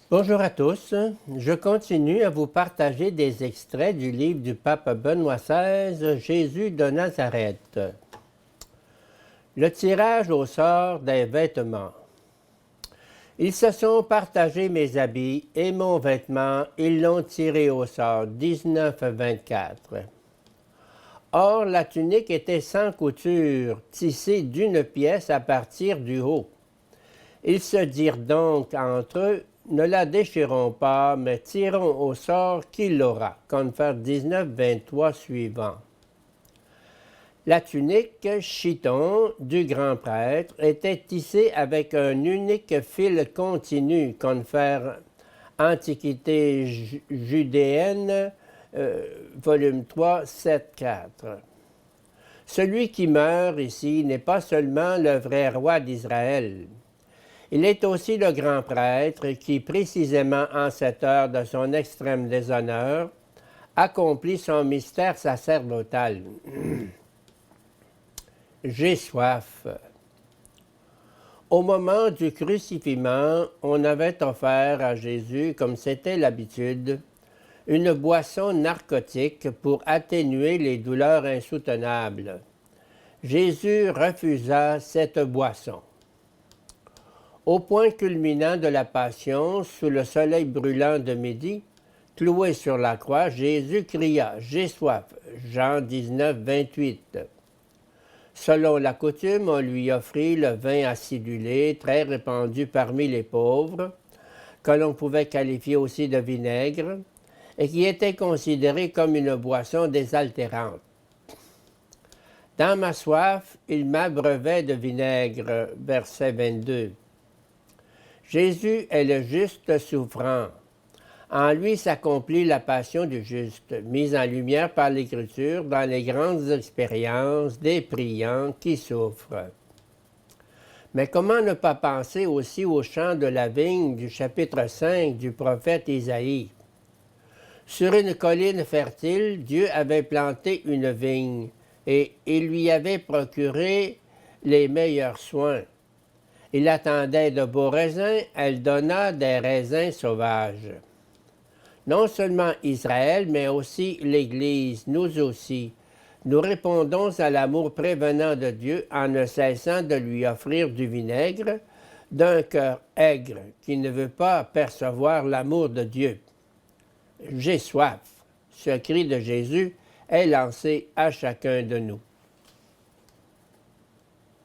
Bonjour à tous. Je continue à vous partager des extraits du livre du pape Benoît XVI, Jésus de Nazareth. Le tirage au sort des vêtements. Ils se sont partagés mes habits et mon vêtement, ils l'ont tiré au sort. 19-24. Or, la tunique était sans couture, tissée d'une pièce à partir du haut. Ils se dirent donc entre eux, ne la déchirons pas, mais tirons au sort qui l'aura. Confer 19-23 suivant. La tunique chiton du grand prêtre était tissée avec un unique fil continu. Confer Antiquité judéenne, volume 3, 7-4. Celui qui meurt ici n'est pas seulement le vrai roi d'Israël. Il est aussi le grand prêtre qui, précisément en cette heure de son extrême déshonneur, accomplit son mystère sacerdotal. J'ai soif. Au moment du crucifixion, on avait offert à Jésus, comme c'était l'habitude, une boisson narcotique pour atténuer les douleurs insoutenables. Jésus refusa cette boisson. Au point culminant de la Passion, sous le soleil brûlant de midi, cloué sur la croix, Jésus cria « J'ai soif » Jean 19, 28. Selon la coutume, on lui offrit le vin acidulé, très répandu parmi les pauvres, que l'on pouvait qualifier aussi de vinaigre, et qui était considéré comme une boisson désaltérante. Dans ma soif, il m'abreuvait de vinaigre, verset 22. Jésus est le juste souffrant. En lui s'accomplit la passion du juste, mise en lumière par l'Écriture dans les grandes expériences des priants qui souffrent. Mais comment ne pas penser aussi au chant de la vigne du chapitre 5 du prophète Isaïe? Sur une colline fertile, Dieu avait planté une vigne et il lui avait procuré les meilleurs soins. Il attendait de beaux raisins, elle donna des raisins sauvages. Non seulement Israël, mais aussi l'Église, nous aussi, nous répondons à l'amour prévenant de Dieu en ne cessant de lui offrir du vinaigre, d'un cœur aigre qui ne veut pas percevoir l'amour de Dieu. J'ai soif. Ce cri de Jésus est lancé à chacun de nous.